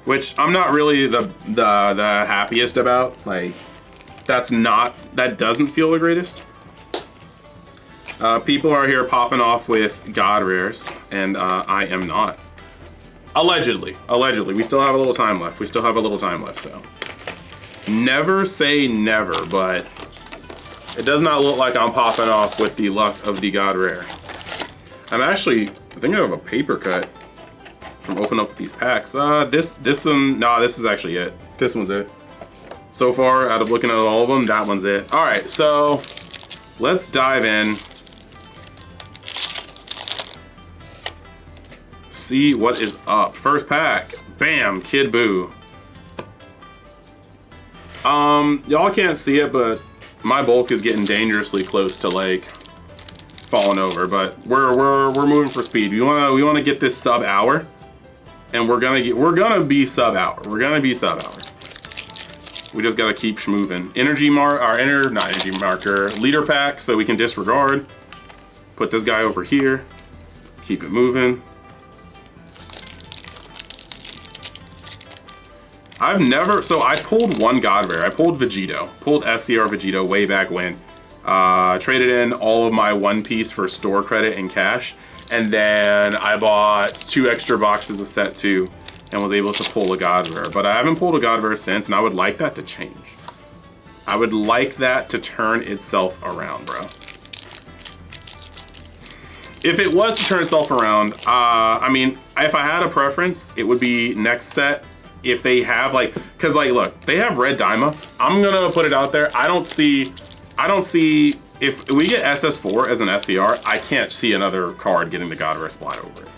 Which I'm not really the happiest about. Like, that doesn't feel the greatest. People are here popping off with God rares, and I am not. Allegedly. We still have a little time left. So never say never, but it does not look like I'm popping off with the luck of the God rare. I think I have a paper cut from opening up these packs. This one, nah, this is actually it. This one's it. So far, out of looking at all of them, that one's it. All right, so let's dive in. See what is up. First pack, bam, Kid Buu. Y'all can't see it, but my bulk is getting dangerously close to like falling over, but we're moving for speed. We want to get this sub hour, and we're gonna be sub hour. We just gotta keep schmoving. Not energy marker, leader pack, so we can disregard. Put this guy over here. Keep it moving. I pulled one God rare. I pulled Vegito. Pulled SCR Vegito way back when. Traded in all of my One Piece for store credit and cash. And then I bought 2 extra boxes of set 2 and was able to pull a God rare. But I haven't pulled a God rare since, and I would like that to change. I would like that to turn itself around, bro. If it was to turn itself around, I mean, if I had a preference, it would be next set. If they have like, cause like, look, they have Red Daima. I'm gonna put it out there. I don't see, if we get SS4 as an SCR, I can't see another card getting the God Rare splat over it.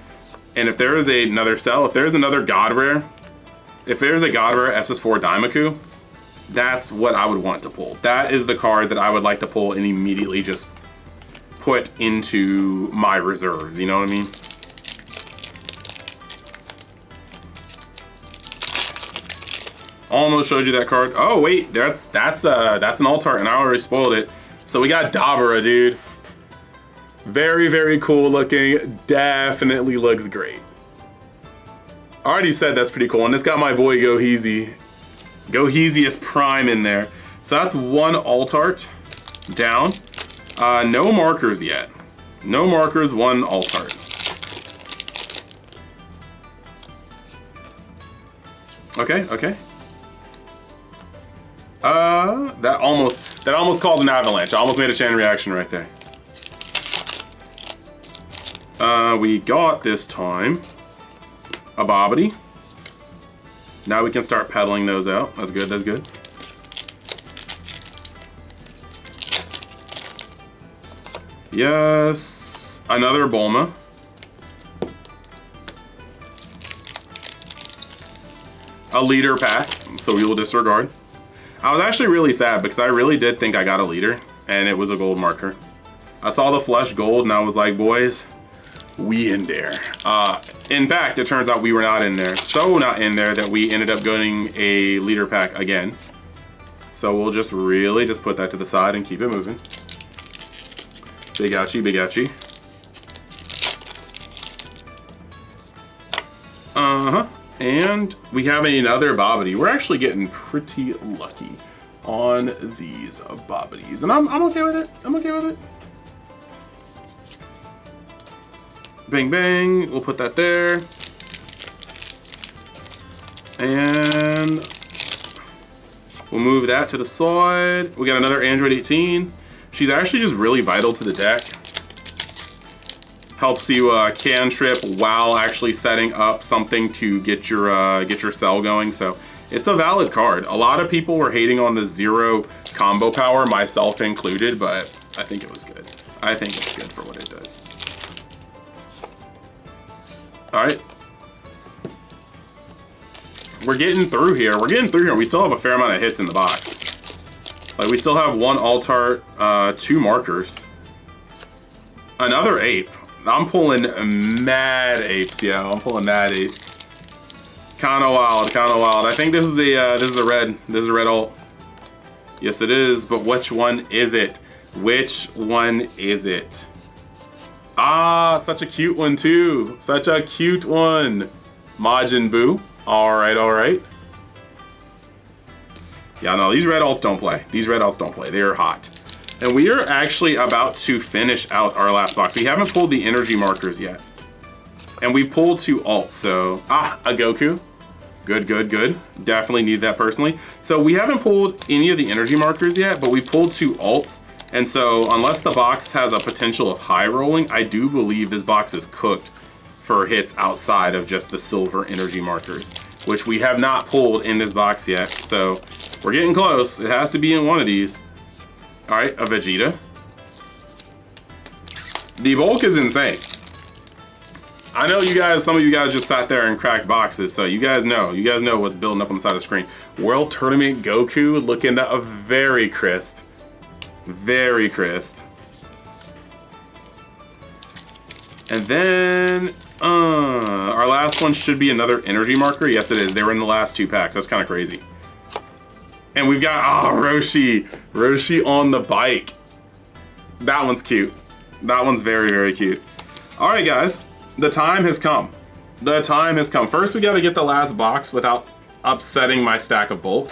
And if there is another cell, if there's another God Rare, if there's a God Rare SS4 Daimaku, that's what I would want to pull. That is the card that I would like to pull and immediately just put into my reserves, you know what I mean? Almost showed you that card. Oh wait, that's an alt art and I already spoiled it. So we got Dabura, dude. Very, very cool looking. Definitely looks great. I already said that's pretty cool. And it's got my boy Goheezy. Goheezius Prime in there. So that's one alt art down. No markers yet. No markers, one alt art. Okay. That almost called an avalanche. I almost made a chain reaction right there. We got this time a Bobbity. Now we can start pedaling those out. That's good, that's good. Yes, another Bulma. A leader pack, so we will disregard. I was actually really sad because I really did think I got a leader and it was a gold marker. I saw the flush gold and I was like, boys, we in there. In fact, it turns out we were not in there. So not in there that we ended up getting a leader pack again. So we'll just really just put that to the side and keep it moving. Big ouchie, big ouchie. And we have another Bobbity. We're actually getting pretty lucky on these Bobbities. And I'm okay with it. I'm okay with it. Bang, bang. We'll put that there. And we'll move that to the side. We got another Android 18. She's actually just really vital to the deck. Helps you cantrip while actually setting up something to get your cell going. So it's a valid card. A lot of people were hating on the 0 combo power, myself included, but I think it was good. I think it's good for what it does. All right. We're getting through here. We still have a fair amount of hits in the box. Like, we still have 1 alt-art, 2 markers. Another ape. I'm pulling mad apes, yo. I'm pulling mad apes. Kinda wild, kinda wild. I think this is a red alt. Yes, it is, but which one is it? Which one is it? Ah, such a cute one too. Such a cute one. Majin Buu. Alright, alright. Yeah, no, these red alts don't play. These red alts don't play. They are hot. And we are actually about to finish out our last box. We haven't pulled the energy markers yet. And we pulled 2 alts, so... Ah, a Goku. Good, good, good. Definitely need that personally. So we haven't pulled any of the energy markers yet, but we pulled 2 alts. And so unless the box has a potential of high rolling, I do believe this box is cooked for hits outside of just the silver energy markers, which we have not pulled in this box yet. So we're getting close. It has to be in one of these. All right, a Vegeta. The bulk is insane. I know you guys, some of you guys just sat there and cracked boxes, so you guys know what's building up on the side of the screen. World Tournament Goku looking very crisp. Very crisp. And then, our last one should be another energy marker. Yes, it is. They were in the last 2 packs. That's kind of crazy. And we've got, Roshi. Roshi on the bike. That one's cute. That one's very, very cute. All right, guys. The time has come. The time has come. First, we got to get the last box without upsetting my stack of bulk.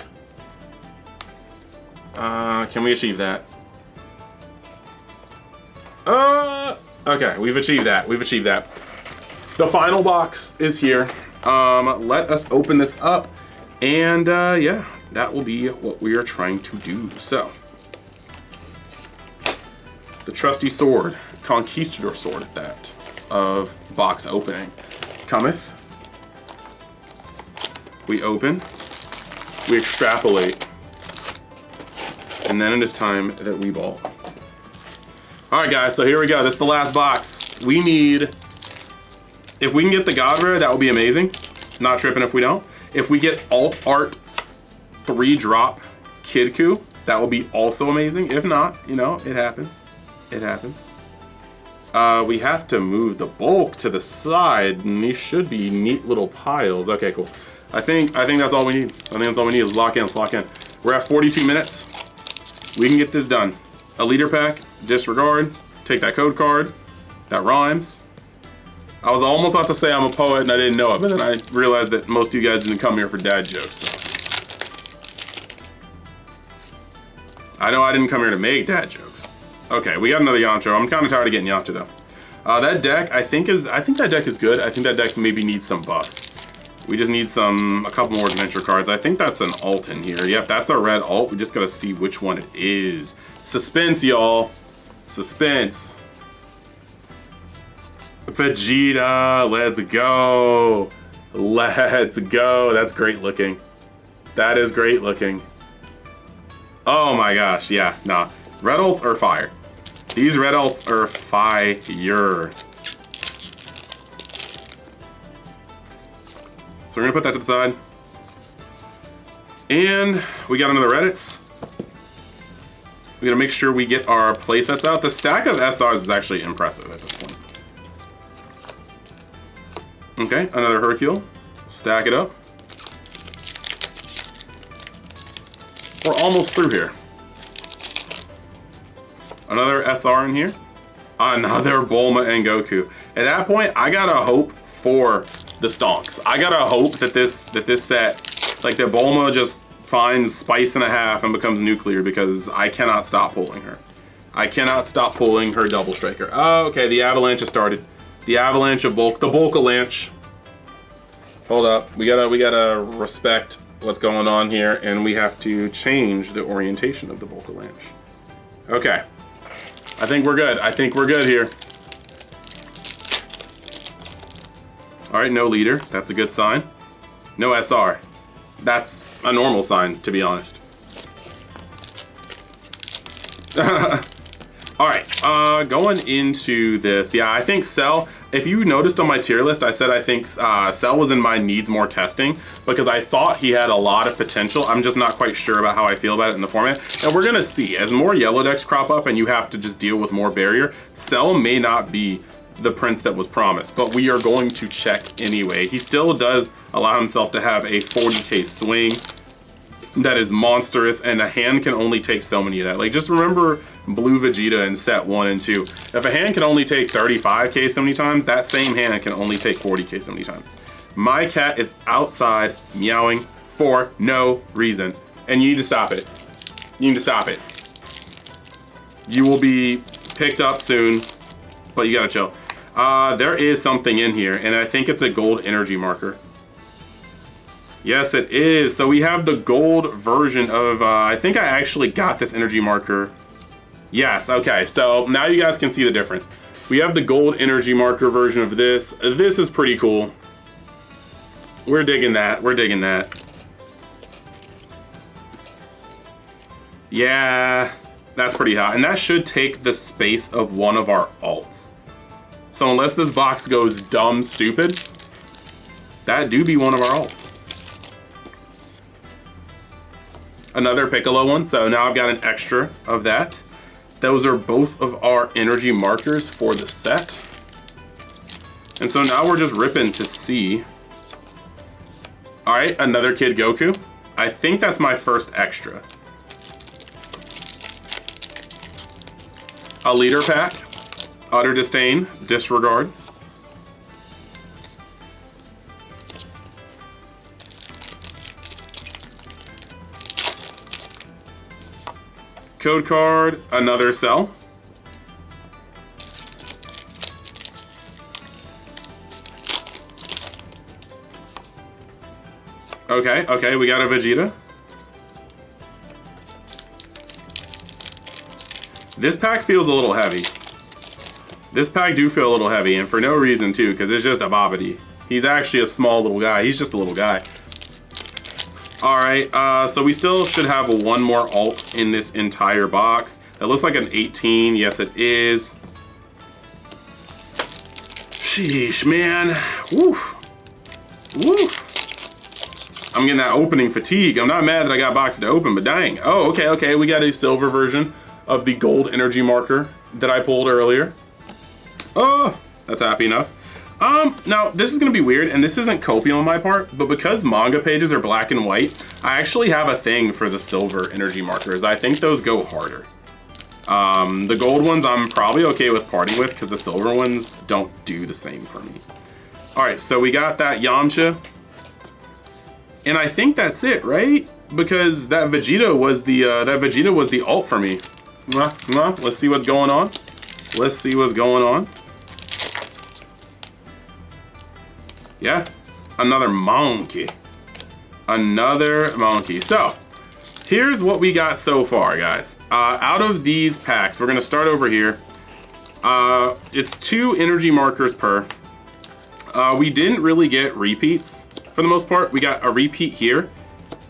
Can we achieve that? Okay, we've achieved that. We've achieved that. The final box is here. Let us open this up. And, yeah. That will be what we are trying to do. So, the trusty sword, conquistador sword at that, of box opening, cometh. We open, we extrapolate, and then it is time that we ball. All right, guys, so here we go. This is the last box. We need, if we can get the God Rare, that would be amazing. Not tripping if we don't. If we get alt art 3-drop Kid Coup, that will be also amazing. If not, you know, it happens. It happens. We have to move the bulk to the side, and these should be neat little piles. Okay, cool. I think that's all we need. I think that's all we need is lock in, let's lock in. We're at 42 minutes. We can get this done. A leader pack, disregard, take that code card. That rhymes. I was almost about to say I'm a poet and I didn't know it, but then I realized that most of you guys didn't come here for dad jokes, so. I know I didn't come here to make dad jokes. Okay, we got another Yamcha. I'm kind of tired of getting Yamcha though. That deck, I think that deck is good. I think that deck maybe needs some buffs. We just need a couple more adventure cards. I think that's an alt in here. Yep, that's a red alt. We just gotta see which one it is. Suspense, y'all. Suspense. Vegeta, let's go. Let's go. That's great looking. That is great looking. Oh my gosh, yeah, nah. Red alts are fire. These red alts are fire. So we're gonna put that to the side. And we got another Reddits. We gotta make sure we get our play sets out. The stack of SRs is actually impressive at this point. Okay, another Hercule. Stack it up. We're almost through here. Another SR in here. Another Bulma and Goku. At that point, I gotta hope for the stonks. I gotta hope that this set, like that Bulma just finds Spice and a half and becomes nuclear, because I cannot stop pulling her. I cannot stop pulling her double striker. Oh, okay, the avalanche has started. The avalanche of bulk, the bulkalanche. Hold up, we gotta respect what's going on here, and we have to change the orientation of the bulkalanche. Okay, I think we're good. I think we're good here. All right, no leader, that's a good sign. No SR, that's a normal sign, to be honest. All right, going into this, yeah, I think Cell, if you noticed on my tier list, I said I think Cell was in my needs more testing, because I thought he had a lot of potential. I'm just not quite sure about how I feel about it in the format. And we're gonna see, as more yellow decks crop up and you have to just deal with more barrier, Cell may not be the prince that was promised, but we are going to check anyway. He still does allow himself to have a 40k swing that is monstrous, and a hand can only take so many of that. Like, just remember Blue Vegeta in set 1 and 2. If a hand can only take 35k so many times, that same hand can only take 40k so many times. My cat is outside meowing for no reason, and you need to stop it. You need to stop it. You will be picked up soon, but you gotta chill. There is something in here, and I think it's a gold energy marker. Yes, it is. So we have the gold version of, I think I actually got this energy marker. Yes, okay, so now you guys can see the difference. We have the gold energy marker version of this. This is pretty cool. We're digging that, we're digging that. Yeah, that's pretty hot. And that should take the space of one of our alts. So unless this box goes dumb stupid, that do be one of our alts. Another Piccolo one, so now I've got an extra of that. Those are both of our energy markers for the set. And so now we're just ripping to see. All right, another Kid Goku. I think that's my first extra. A leader pack, utter disdain, disregard. Code card, another Cell. Okay, okay, we got a Vegeta. This pack feels a little heavy. This pack do feel a little heavy, and for no reason too, because it's just a Babidi. He's actually a small little guy. He's just a little guy. All right, so we still should have one more alt in this entire box. It looks like an 18. Yes, it is. Sheesh, man. Woof. Woof. I'm getting that opening fatigue. I'm not mad that I got boxes to open, but dang. Oh, okay, okay. We got a silver version of the gold energy marker that I pulled earlier. Oh, that's happy enough. Now this is gonna be weird, and this isn't copium on my part, but because manga pages are black and white, I actually have a thing for the silver energy markers. I think those go harder. The gold ones I'm probably okay with parting with, because the silver ones don't do the same for me. All right, so we got that Yamcha, and I think that's it, right? Because that Vegeta was the alt for me. Let's see what's going on. Let's see what's going on. Yeah, another monkey. Another monkey. So, here's what we got so far, guys. Out of these packs, we're gonna start over here. It's 2 energy markers per. We didn't really get repeats for the most part. We got a repeat here.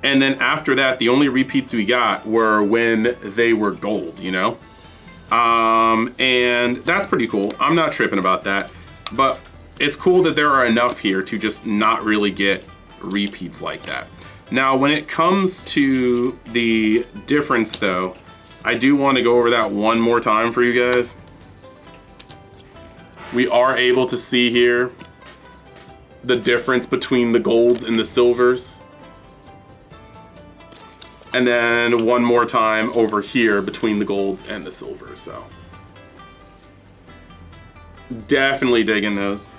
And then after that, the only repeats we got were when they were gold, you know? And that's pretty cool. I'm not tripping about that. But it's cool that there are enough here to just not really get repeats like that. Now, when it comes to the difference though, I do want to go over that one more time for you guys. We are able to see here the difference between the golds and the silvers. And then one more time over here between the golds and the silvers. So definitely digging those.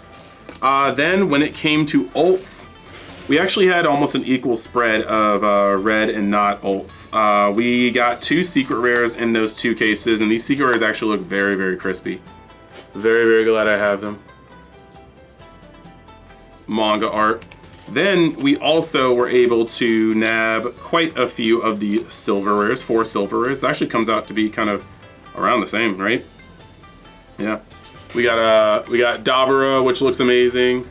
Then when it came to ults, we actually had almost an equal spread of red and not ults. We got 2 secret rares in those 2 cases, and these secret rares actually look very, very crispy. Very, very glad I have them. Manga art. Then we also were able to nab quite a few of the silver rares, 4 silver rares. It actually comes out to be kind of around the same, right? Yeah. We got Dabura, which looks amazing.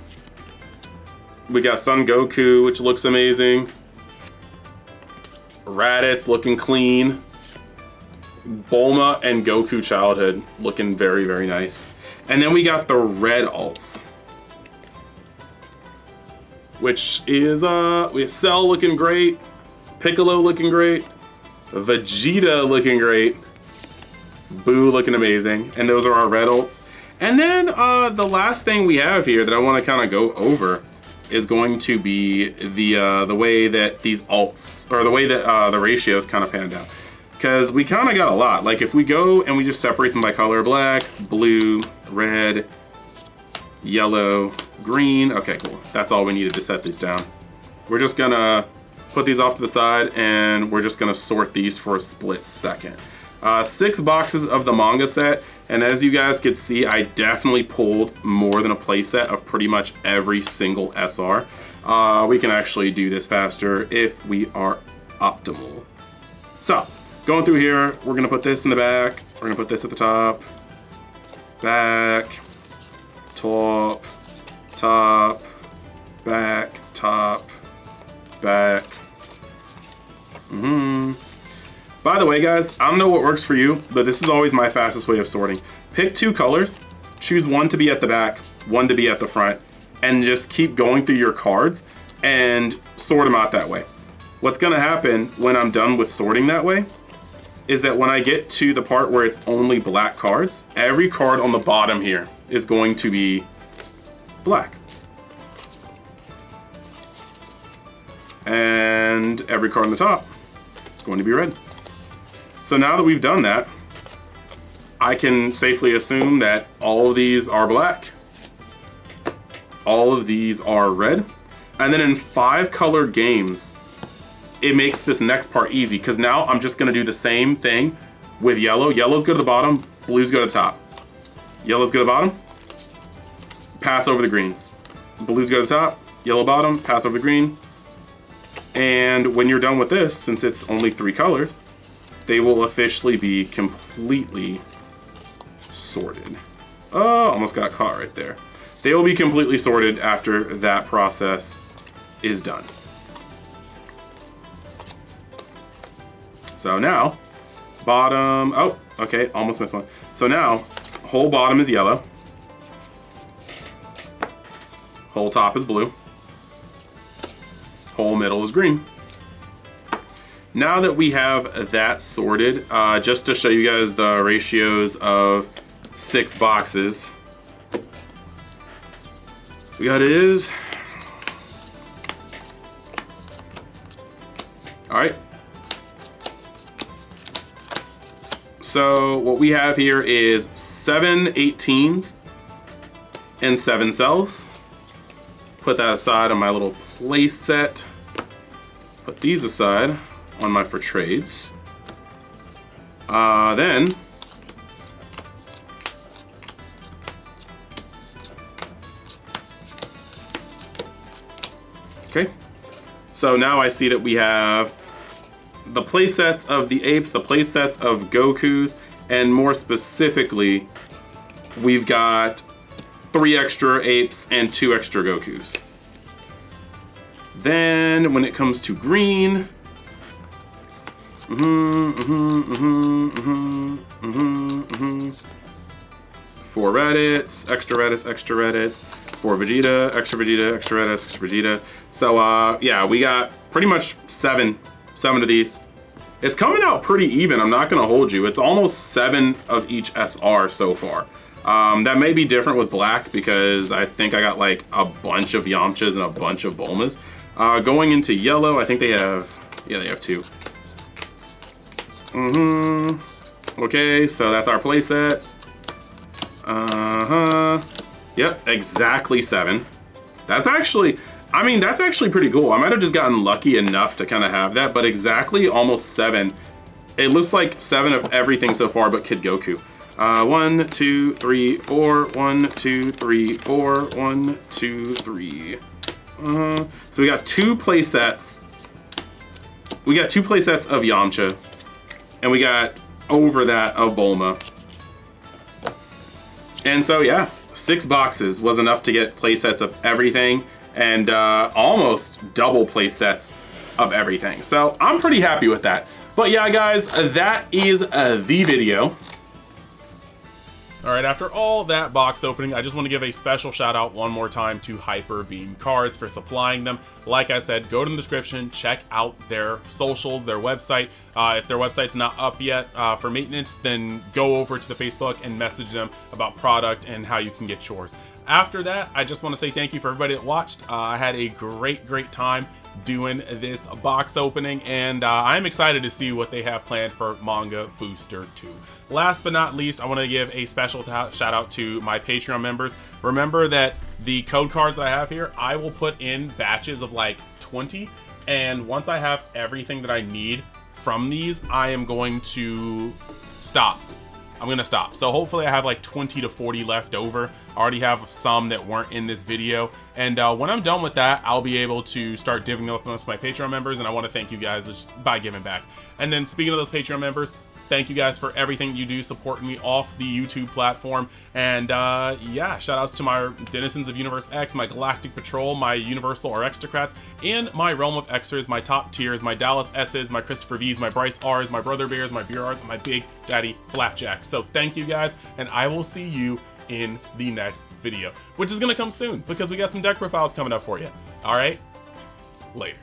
We got Son Goku, which looks amazing. Raditz looking clean. Bulma and Goku Childhood looking very, very nice. And then we got the red alts, which is we have Cell looking great, Piccolo looking great, Vegeta looking great, Boo looking amazing, and those are our red alts. And then the last thing we have here that I want to kind of go over is going to be the way that these alts, or the way that the ratios kind of panned out. Because we kind of got a lot. Like if we go and we just separate them by color, black, blue, red, yellow, green. Okay, cool. That's all we needed to set these down. We're just gonna put these off to the side and we're just gonna sort these for a split second. 6 boxes of the manga set, and as you guys could see, I definitely pulled more than a playset of pretty much every single SR. We can actually do this faster if we are optimal. So, going through here, we're gonna put this in the back, we're gonna put this at the top, back, top, top, back, top, back. By the way, guys, I don't know what works for you, but this is always my fastest way of sorting. Pick 2 colors, choose one to be at the back, one to be at the front, and just keep going through your cards and sort them out that way. What's gonna happen when I'm done with sorting that way is that when I get to the part where it's only black cards, every card on the bottom here is going to be black. And every card on the top is going to be red. So now that we've done that, I can safely assume that all of these are black, all of these are red, and then in 5 color games, it makes this next part easy, because now I'm just gonna do the same thing with yellow. Yellows go to the bottom, blues go to the top. Yellows go to the bottom, pass over the greens. Blues go to the top, yellow bottom, pass over the green. And when you're done with this, since it's only 3 colors, they will officially be completely sorted. Oh, almost got caught right there. They will be completely sorted after that process is done. So now, bottom, oh, okay, almost missed one. So now, whole bottom is yellow. Whole top is blue. Whole middle is green. Now that we have that sorted, just to show you guys the ratios of 6 boxes, we got is, all right. So what we have here is 7 18s and 7 cells. Put that aside on my little play set. Put these aside on my for trades. Then okay, so now I see that we have the play sets of the apes, the play sets of Gokus, and more specifically, we've got 3 extra apes and 2 extra Gokus. Then when it comes to green, 4 Reddits, extra Reddits, extra Reddits, 4 Vegeta, extra Vegeta, extra Reddits, extra Vegeta. So yeah, we got pretty much 7 of these. It's coming out pretty even, I'm not gonna hold you. It's almost 7 of each SR so far. That may be different with black because I think I got like a bunch of Yamchas and a bunch of Bulmas. Going into yellow, I think they have, yeah, they have 2. Okay, so that's our playset. Yep, exactly 7. That's actually, I mean, that's actually pretty cool. I might have just gotten lucky enough to kind of have that, but exactly almost 7. It looks like 7 of everything so far but Kid Goku. 1, 2, 3, 4, 1, 2, 3, 4, 1, 2, 3. So we got 2 play sets. We got 2 play sets of Yamcha, and we got over that of Bulma. And so yeah, 6 boxes was enough to get play sets of everything, and almost double play sets of everything. So I'm pretty happy with that. But yeah, guys, that is the video. All right, after all that box opening, I just want to give a special shout out one more time to Hyper Beam Cards for supplying them. Like I said, go to the description, check out their socials, their website. If their website's not up yet for maintenance, then go over to the Facebook and message them about product and how you can get yours. After that, I just want to say thank you for everybody that watched. I had a great time doing this box opening, and I'm excited to see what they have planned for Manga Booster 2. Last but not least, I want to give a special shout out to my Patreon members. Remember that the code cards that I have here, I will put in batches of like 20, and once I have everything that I need from these, I am going to stop. I'm gonna stop. So hopefully I have like 20 to 40 left over. I already have some that weren't in this video. And when I'm done with that, I'll be able to start divvying up amongst my Patreon members. And I want to thank you guys just by giving back. And then speaking of those Patreon members, thank you guys for everything you do supporting me off the YouTube platform. And yeah, shout outs to my Denizens of Universe X, my Galactic Patrol, my Universal or Extracrats, and my Realm of Xers, my top tiers, my Dallas S's, my Christopher V's, my Bryce R's, my Brother Bears, my Beer R's, and my Big Daddy Flapjack. So thank you guys, and I will see you in the next video, which is gonna come soon because we got some deck profiles coming up for you. All right, later.